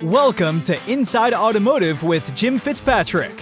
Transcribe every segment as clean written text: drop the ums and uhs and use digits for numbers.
Welcome to Inside Automotive with Jim Fitzpatrick.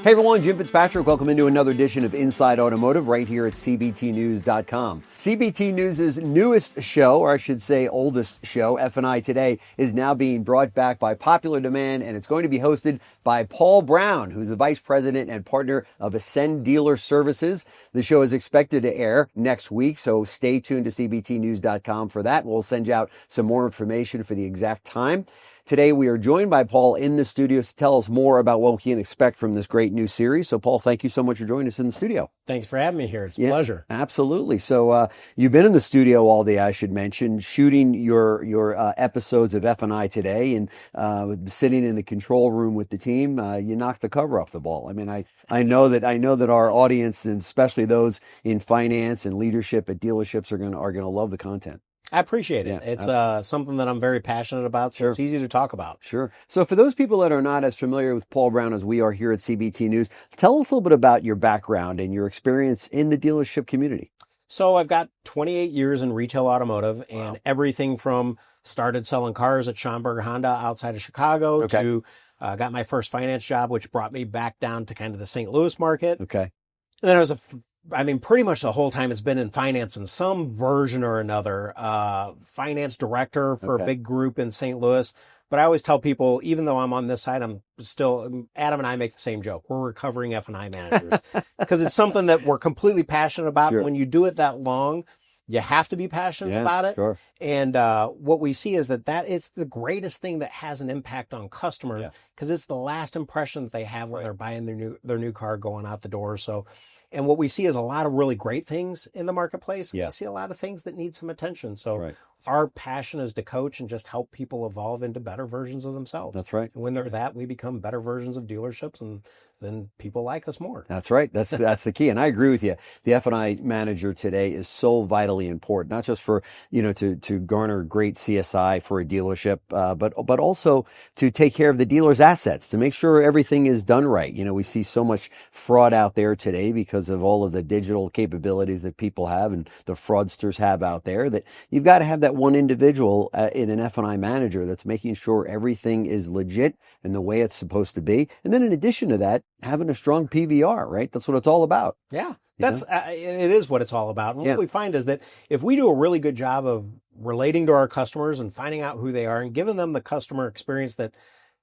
Hey everyone, Jim Fitzpatrick. Welcome into another edition of Inside Automotive right here at CBTnews.com. CBT News' newest show, or I should say oldest show, F&I Today, is now being brought back by popular demand, and it's going to be hosted by Paul Brown, who's the Vice President and partner of Ascent Dealer Services. The show is expected to air next week, so stay tuned to CBTnews.com for that. We'll send you out some more information for the exact time. Today, we are joined by Paul in the studio to tell us more about what we can expect from this great new series. So, Paul, thank you so much for joining us in the studio. Thanks for having me here. It's a pleasure. Absolutely. So, you've been in the studio all day, I should mention, shooting your episodes of F&I Today and sitting in the control room with the team. You knocked the cover off the ball. I mean, I know that our audience, and especially those in finance and leadership at dealerships, are gonna love the content. I appreciate it. It's something that I'm very passionate about, so It's easy to talk about. Sure. So for those people that are not as familiar with Paul Brown as we are here at CBT News, tell us a little bit about your background and your experience in the dealership community. So I've got 28 years in retail automotive and everything from started selling cars at Schomburg Honda outside of Chicago to got my first finance job, which brought me back down to kind of the St. Louis market. Okay. And then pretty much the whole time it's been in finance in some version or another. Finance director for a big group in St. Louis. But I always tell people, even though I'm on this side, Adam and I make the same joke. We're recovering F&I managers because it's something that we're completely passionate about. Sure. When you do it that long, you have to be passionate about it. Sure. And what we see is that it's the greatest thing that has an impact on customers because it's the last impression that they have when they're buying their new car going out the door. So. And what we see is a lot of really great things in the marketplace. We see a lot of things that need some attention. So our passion is to coach and just help people evolve into better versions of themselves. That's right. And when they're that, we become better versions of dealerships, and then people like us more. That's right. That's the key. And I agree with you. The F&I manager today is so vitally important, not just for, to garner great CSI for a dealership, but also to take care of the dealer's assets, to make sure everything is done right. We see so much fraud out there today because of all of the digital capabilities that people have and the fraudsters have out there, that you've got to have that one individual in an F&I manager that's making sure everything is legit and the way it's supposed to be. And then in addition to that, having a strong PVR, right? That's what it's all about. Yeah, it is what it's all about. And what we find is that if we do a really good job of relating to our customers and finding out who they are and giving them the customer experience that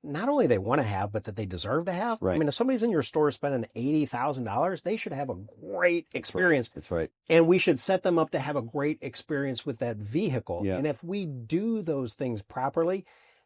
not only they want to have, but that they deserve to have. Right. I mean, if somebody's in your store spending $80,000, they should have a great experience. That's right. And we should set them up to have a great experience with that vehicle. Yeah. And if we do those things properly,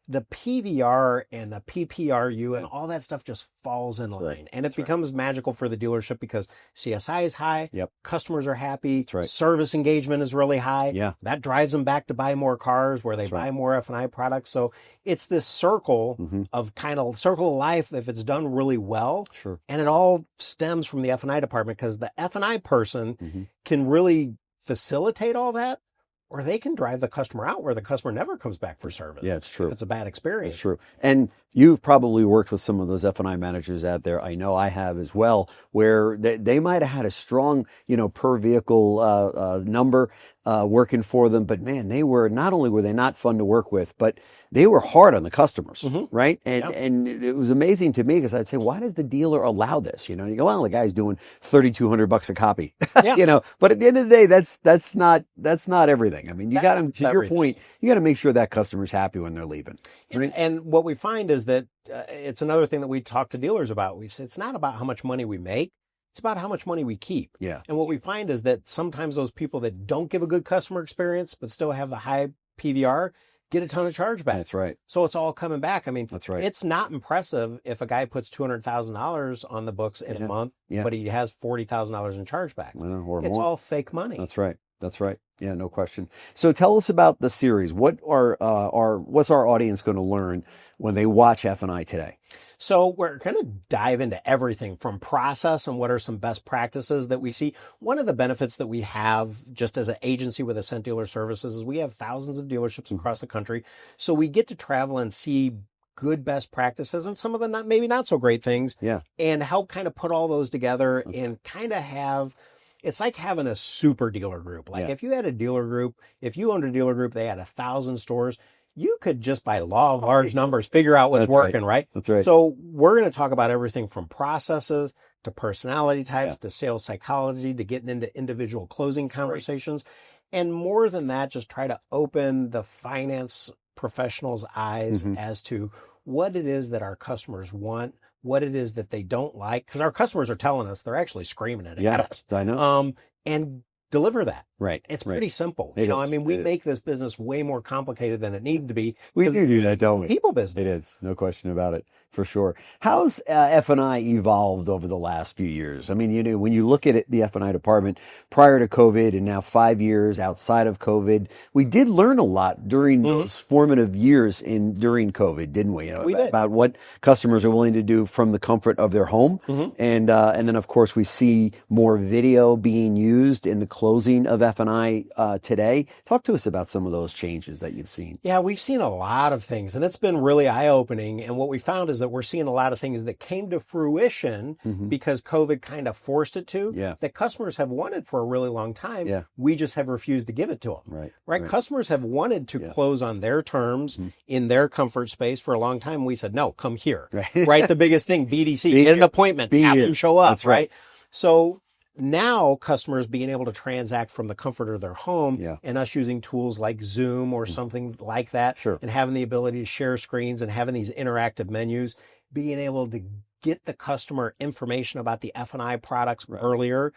the PVR and the PPRU and all that stuff just falls in line. And it becomes magical for the dealership because CSI is high, customers are happy, service engagement is really high. Yeah. That drives them back to buy more cars where they buy more F&I products. So it's this circle of circle of life if it's done really well. Sure. And it all stems from the F&I department because the F&I person can really facilitate all that. Or they can drive the customer out where the customer never comes back for service. Yeah, it's true. If it's a bad experience. It's true. And you've probably worked with some of those F&I managers out there. I know I have as well, where they might have had a strong, per vehicle number working for them. But man, not only were they not fun to work with, but they were hard on the customers, right? And it was amazing to me because I'd say, why does the dealer allow this? You go, well, the guy's doing $3,200 a copy, But at the end of the day, that's not everything. I mean, you got to your point, you got to make sure that customer's happy when they're leaving. Right? And what we find is that it's another thing that we talk to dealers about. We say it's not about how much money we make. It's about how much money we keep. Yeah. And what we find is that sometimes those people that don't give a good customer experience, but still have the high PVR, get a ton of chargebacks. That's right. So it's all coming back. I mean, that's right. It's not impressive if a guy puts $200,000 on the books in a month, but he has $40,000 in chargebacks. It's all fake money. That's right. That's right. Yeah, no question. So tell us about the series. What's our audience going to learn when they watch F&I Today? So we're going to dive into everything from process and what are some best practices that we see. One of the benefits that we have just as an agency with Ascent Dealer Services is we have thousands of dealerships across the country. So we get to travel and see good best practices and some of the maybe not so great things and help kind of put all those together and kind of have it's like having a super dealer group. Like if you had a dealer group, if you owned a dealer group, they had 1,000 stores, you could just by law of large numbers figure out what's working, right? That's right. So we're going to talk about everything from processes to personality types to sales psychology to getting into individual closing conversations. And more than that, just try to open the finance professional's eyes as to what it is that our customers want, what it is that they don't like, because our customers are telling us, they're actually screaming it at us. I know. And deliver that. Right. It's pretty simple. It is. We make this business way more complicated than it needs to be. We do that, don't we? People business. It is. No question about it. For sure. How's F&I evolved over the last few years? I mean, when you look at it, the F&I department prior to COVID and now 5 years outside of COVID, we did learn a lot during those formative years during COVID, didn't we? We did. About what customers are willing to do from the comfort of their home. And then, of course, we see more video being used in the closing of F&I today. Talk to us about some of those changes that you've seen. Yeah, we've seen a lot of things, and it's been really eye-opening. And what we found is that we're seeing a lot of things that came to fruition because COVID kind of forced it to, that customers have wanted for a really long time. Yeah. We just have refused to give it to them. Right? Customers have wanted to close on their terms in their comfort space for a long time. We said, no, come here. Right? The biggest thing, BDC, get an appointment, have them show up. That's right. So now customers being able to transact from the comfort of their home and us using tools like Zoom or something like that and having the ability to share screens and having these interactive menus, being able to get the customer information about the F&I products earlier.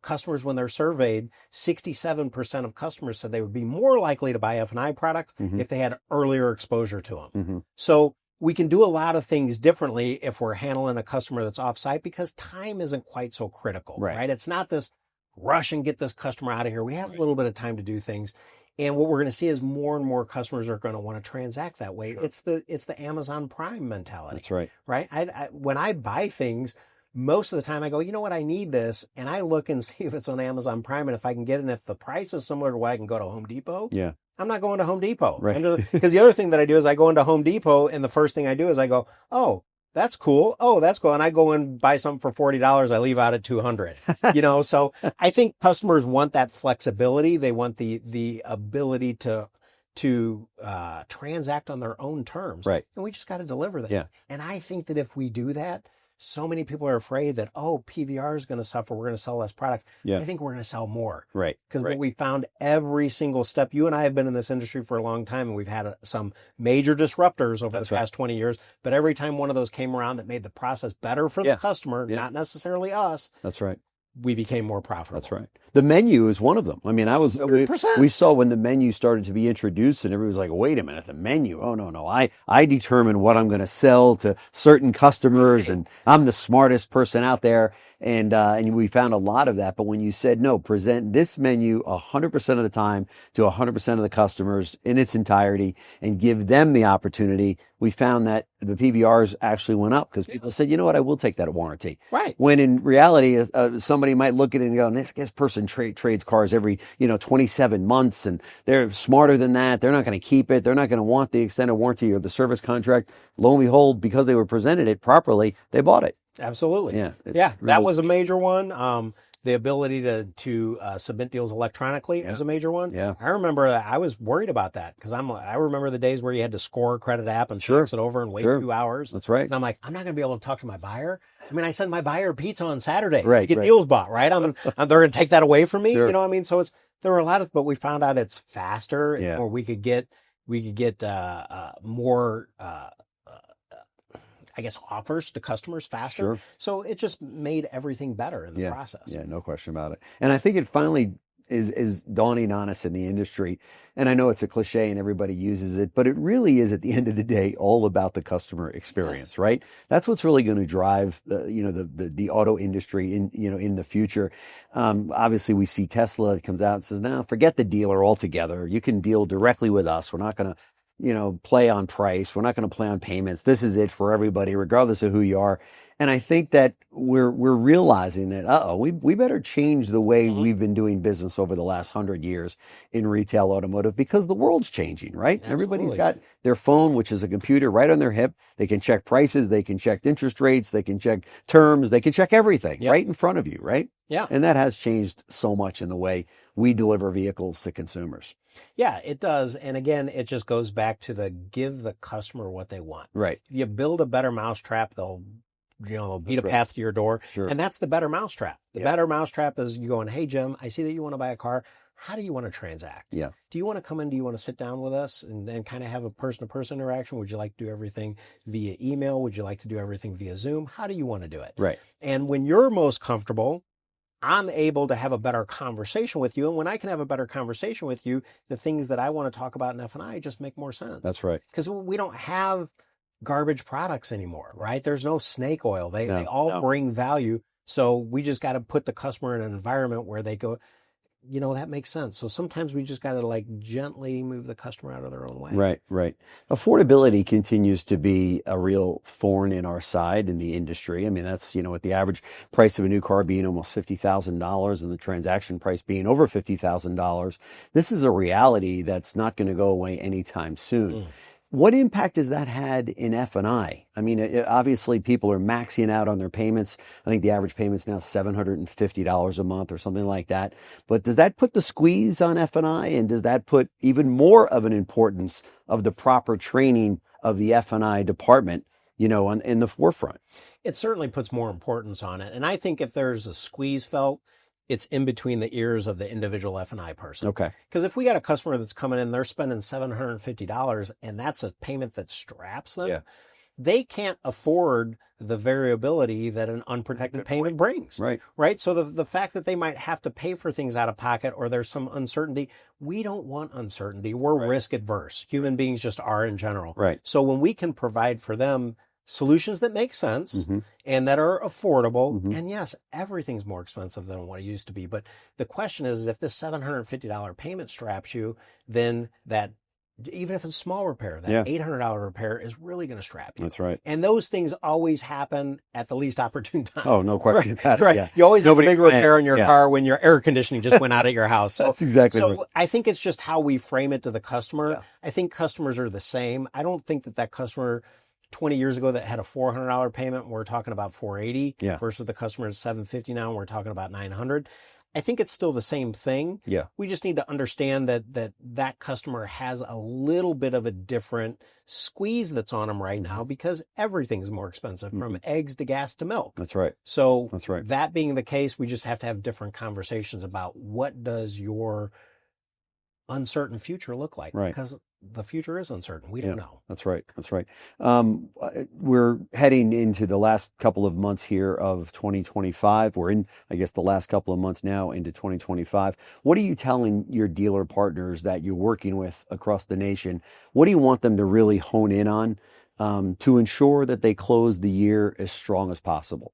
Customers, when they're surveyed, 67% of customers said they would be more likely to buy F&I products if they had earlier exposure to them. So we can do a lot of things differently if we're handling a customer that's off-site because time isn't quite so critical, right? It's not this rush and get this customer out of here. We have a little bit of time to do things. And what we're going to see is more and more customers are going to want to transact that way. It's the Amazon Prime mentality. That's right. Right? When I buy things, most of the time I go, you know what, I need this. And I look and see if it's on Amazon Prime and if I can get it. And if the price is similar to what I can go to Home Depot, I'm not going to Home Depot. Right. Because the other thing that I do is I go into Home Depot and the first thing I do is I go, oh, that's cool. Oh, that's cool. And I go and buy something for $40. I leave out at $200. So I think customers want that flexibility. They want the ability to transact on their own terms. Right. And we just got to deliver that. Yeah. And I think that if we do that, so many people are afraid that, PVR is going to suffer. We're going to sell less products. Yeah. I think we're going to sell more. Right. Because what we found every single step, you and I have been in this industry for a long time, and we've had some major disruptors over the past 20 years. But every time one of those came around that made the process better for the customer, not necessarily us. That's right. We became more profitable. That's right. The menu is one of them. I mean, we saw when the menu started to be introduced and everybody was like, wait a minute, the menu. Oh, no. I determine what I'm going to sell to certain customers and I'm the smartest person out there. And we found a lot of that. But when you said, no, present this menu 100% of the time to 100% of the customers in its entirety and give them the opportunity, we found that the PVRs actually went up because people said, you know what, I will take that warranty. Right. When in reality, somebody might look at it and go, this person trades cars every, 27 months and they're smarter than that. They're not going to keep it. They're not going to want the extended warranty or the service contract. Lo and behold, because they were presented it properly, they bought it. Absolutely. Yeah. That was a major one. The ability to submit deals electronically was a major one. Yeah. I remember I was worried about that because I remember the days where you had to score a credit app and fax it over and wait 2 hours. That's right. And I'm like, I'm not going to be able to talk to my buyer. I mean, I send my buyer pizza on Saturday to get deals bought, right? They're going to take that away from me. You know what I mean? So there were a lot of, but we found out it's faster or we could get more, offers to customers faster. Sure. So it just made everything better in the process. Yeah, no question about it. And I think it finally is dawning on us in the industry. And I know it's a cliche and everybody uses it, but it really is at the end of the day all about the customer experience, right? That's what's really going to drive the auto industry in the future. Obviously we see Tesla comes out and says, "No, forget the dealer altogether. You can deal directly with us. We're not going to play on price. We're not going to play on payments. This is it for everybody, regardless of who you are." And I think that we're realizing that, we better change the way we've been doing business over the last 100 years in retail automotive, because the world's changing, right? Absolutely. Everybody's got their phone, which is a computer, right on their hip. They can check prices, they can check interest rates, they can check terms, they can check everything right in front of you, right? Yeah. And that has changed so much in the way we deliver vehicles to consumers. Yeah, it does. And again, it just goes back to the give the customer what they want. Right. If you build a better mousetrap, they'll beat a path to your door. Sure. And that's the better mousetrap. The better mousetrap is you going, hey, Jim, I see that you want to buy a car. How do you want to transact? Yeah. Do you want to come in? Do you want to sit down with us and then kind of have a person-to-person interaction? Would you like to do everything via email? Would you like to do everything via Zoom? How do you want to do it? Right. And when you're most comfortable, I'm able to have a better conversation with you. And when I can have a better conversation with you, the things that I want to talk about in F&I just make more sense. That's right. Because we don't have garbage products anymore, right? There's no snake oil. They all bring value. So we just got to put the customer in an environment where they go, that makes sense. So sometimes we just got to gently move the customer out of their own way. Right, right. Affordability continues to be a real thorn in our side in the industry. I mean, that's, with the average price of a new car being almost $50,000 and the transaction price being over $50,000. This is a reality that's not going to go away anytime soon. What impact has that had in F&I? I mean, obviously people are maxing out on their payments. I think the average payment's now $750 a month or something like that. But does that put the squeeze on F&I, and does that put even more of an importance of the proper training of the F&I department, in the forefront? It certainly puts more importance on it. And I think if there's a squeeze felt, it's in between the ears of the individual F&I person. Okay. Because if we got a customer that's coming in, they're spending $750 and that's a payment that straps them, they can't afford the variability that an unprotected payment brings. Right. So the fact that they might have to pay for things out of pocket or there's some uncertainty, we don't want uncertainty. We're risk adverse. Human beings just are in general. Right. So when we can provide for them solutions that make sense and that are affordable. And yes, everything's more expensive than what it used to be. But the question is if this $750 payment straps you, then that, even if it's a small repair, that $800 repair is really going to strap you. That's right. And those things always happen at the least opportune time. Oh, no question about it. Right. Yeah. You always have a big repair in your car when your air conditioning just went out at your house. So, that's exactly right. So I think it's just how we frame it to the customer. I think customers are the same. I don't think that customer 20 years ago that had a $400 payment, we're talking about $480 versus the customer at $750 now, and we're talking about $900. I think it's still the same thing. Yeah. We just need to understand that customer has a little bit of a different squeeze that's on them right now because everything's more expensive, from eggs to gas to milk. That's right. So that's right. That being the case, we just have to have different conversations about what does your uncertain future look like? Right. Because the future is uncertain. We don't know. That's right. That's right. We're heading into the last couple of months here of 2025. We're in, I guess, the last couple of months now into 2025. What are you telling your dealer partners that you're working with across the nation? What do you want them to really hone in on to ensure that they close the year as strong as possible?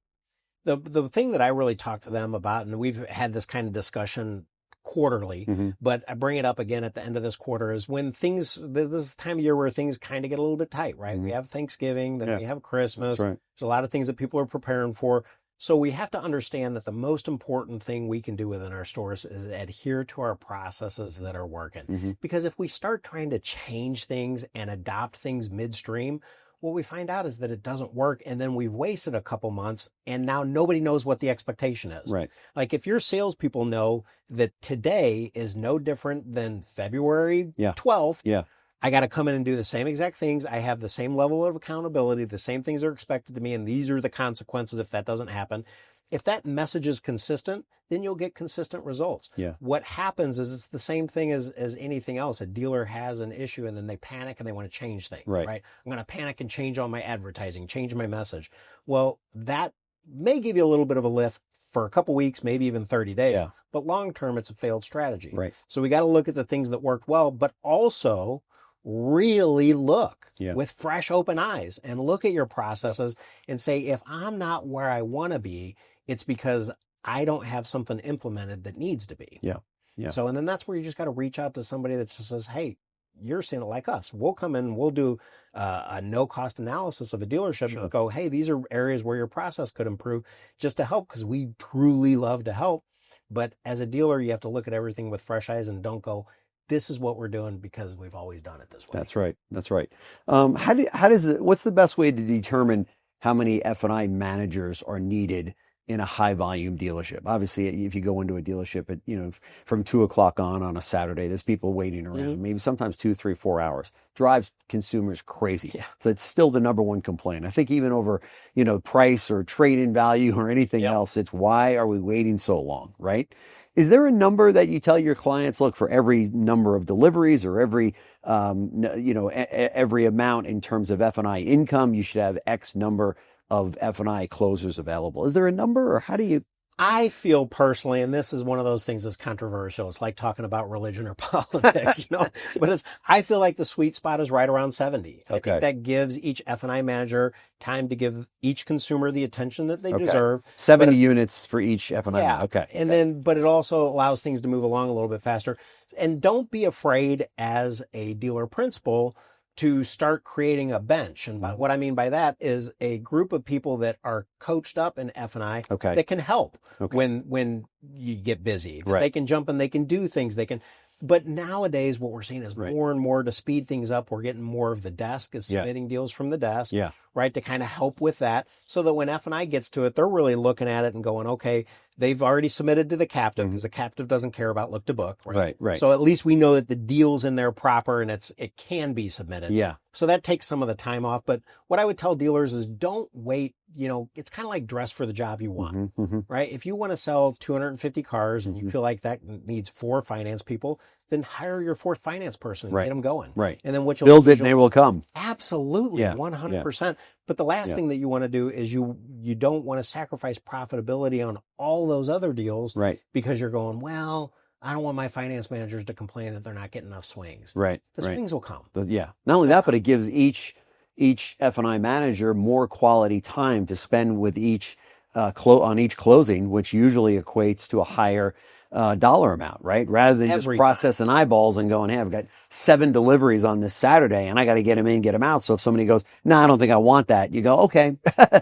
The thing that I really talk to them about, and we've had this kind of discussion quarterly, but I bring it up again at the end of this quarter, is when this is the time of year where things kind of get a little bit tight, right? We have Thanksgiving, then we have Christmas. There's a lot of things that people are preparing for. So we have to understand that the most important thing we can do within our stores is adhere to our processes that are working. Because if we start trying to change things and adopt things midstream, what we find out is that it doesn't work, and then we've wasted a couple months, and now nobody knows what the expectation is. Right. Like if your salespeople know that today is no different than February 12th, I got to come in and do the same exact things. I have the same level of accountability. The same things are expected to me, and these are the consequences if that doesn't happen. If that message is consistent, then you'll get consistent results. What happens is it's the same thing as anything else. A dealer has an issue and then they panic and they want to change things, right? I'm going to panic and change all my advertising, change my message. Well, that may give you a little bit of a lift for a couple weeks, maybe even 30 days, but long-term it's a failed strategy. So we got to look at the things that worked well, but also really look with fresh open eyes and look at your processes and say, if I'm not where I want to be, it's because I don't have something implemented that needs to be. So, and then that's where you just got to reach out to somebody that just says, hey, you're seeing it like us. We'll come in, we'll do a no-cost analysis of a dealership and go, hey, these are areas where your process could improve, just to help, because we truly love to help. But as a dealer, you have to look at everything with fresh eyes and don't go, this is what we're doing because we've always done it this way. That's right. That's right. What's the best way to determine how many F&I managers are needed in a high volume dealership? Obviously, if you go into a dealership at, from 2 o'clock on a Saturday, there's people waiting around, maybe sometimes 2, 3, 4 hours. Drives consumers crazy. Yeah. So it's still the number one complaint. I think even over, price or trade-in value or anything else, it's why are we waiting so long, right? Is there a number that you tell your clients, look, for every number of deliveries or every amount in terms of F&I income, you should have X number of F&I closers available? Is there a number, or how do you? I feel personally, and this is one of those things that's controversial. It's like talking about religion or politics, but I feel like the sweet spot is right around 70. I think that gives each F&I manager time to give each consumer the attention that they deserve. 70 units for each F&I. Yeah. Okay. And then, but it also allows things to move along a little bit faster. And don't be afraid as a dealer principal to start creating a bench. And what I mean by that is a group of people that are coached up in F&I that can help when you get busy. They can jump in, they can do things, but nowadays what we're seeing is more and more to speed things up. We're getting more of the desk is submitting deals from the desk, right? To kind of help with that, so that when F&I gets to it, they're really looking at it and going, okay, they've already submitted to the captive, because the captive doesn't care about look to book, right? Right. So at least we know that the deal's in there proper and it can be submitted. Yeah. So that takes some of the time off. But what I would tell dealers is don't wait. It's kind of like dress for the job you want, right? If you want to sell 250 cars and you feel like that needs 4 finance people, then hire your 4th finance person and get them going. Right. And then what you'll build it and they will come. Absolutely. 100%. But the last thing that you want to do is you don't want to sacrifice profitability on all those other deals, because you're going, well, I don't want my finance managers to complain that they're not getting enough swings. Right. The swings will come. Not only that, but it gives each F&I manager more quality time to spend with each on each closing, which usually equates to a higher dollar amount, right? Rather than just processing eyeballs and going, hey, I've got 7 deliveries on this Saturday and I got to get them in, get them out. So if somebody goes, no, I don't think I want that, you go, okay,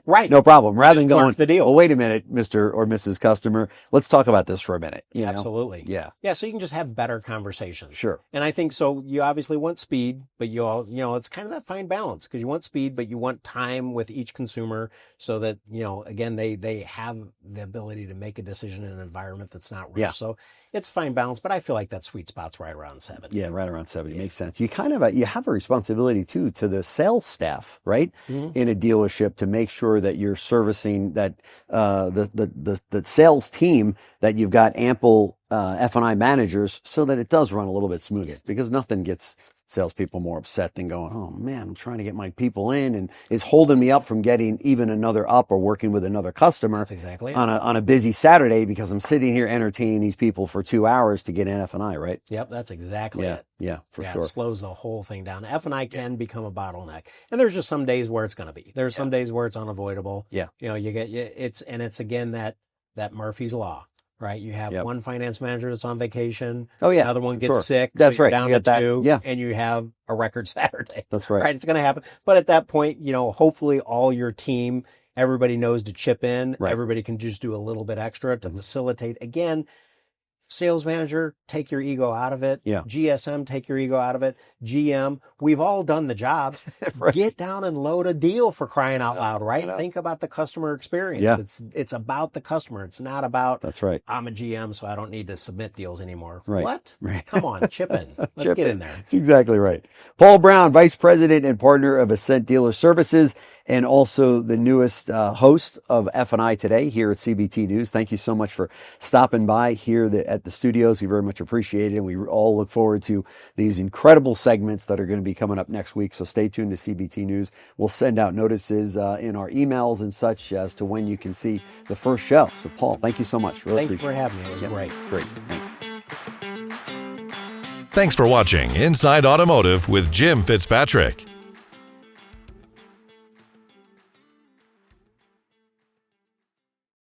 no problem. Rather than going, the deal. Well, wait a minute, Mr. or Mrs. Customer, let's talk about this for a minute. Absolutely. Yeah. So you can just have better conversations. Sure. And I think so. You obviously want speed, but it's kind of that fine balance, because you want speed, but you want time with each consumer, so that, again, they have the ability to make a decision in an environment that's not rushed. Yeah. So it's a fine balance, but I feel like that sweet spot's right around 70. Yeah, right around 70 makes sense. You you have a responsibility too to the sales staff, right? In a dealership, to make sure that you're servicing that the sales team, that you've got ample F&I managers, so that it does run a little bit smoother, because nothing gets salespeople more upset than going, oh man, I'm trying to get my people in and it's holding me up from getting even another up or working with another customer. That's exactly on a busy Saturday, because I'm sitting here entertaining these people for 2 hours to get in F&I, right? Yep, that's exactly it. Yeah, for sure. It slows the whole thing down. F&I can become a bottleneck, and there's just some days where it's going to be. There's some days where it's unavoidable. Yeah, it's again that Murphy's Law. Right, you have one finance manager that's on vacation. Oh yeah, another one gets sick. That's so right. Down you to 2. Yeah, and you have a record Saturday. That's right. Right, it's going to happen. But at that point, hopefully all your team, everybody knows to chip in. Right. Everybody can just do a little bit extra to facilitate. Again, sales manager, take your ego out of it. Yeah. GSM, take your ego out of it. GM, we've all done the job. Get down and load a deal, for crying out loud, right? Think about the customer experience. Yeah. It's about the customer. It's not about, that's right, I'm a GM, so I don't need to submit deals anymore. Right. What? Right. Come on, chip in. Let's get in there. That's exactly right. Paul Brown, Vice President and Partner of Ascent Dealer Services, and also the newest host of F&I Today here at CBT News. Thank you so much for stopping by here at the studios. We very much appreciate it, and we all look forward to these incredible segments that are going to be coming up next week. So stay tuned to CBT News. We'll send out notices in our emails and such as to when you can see the first show. So Paul, thank you so much. Thank you for having me. It was great. Great. Thanks. Thanks for watching Inside Automotive with Jim Fitzpatrick.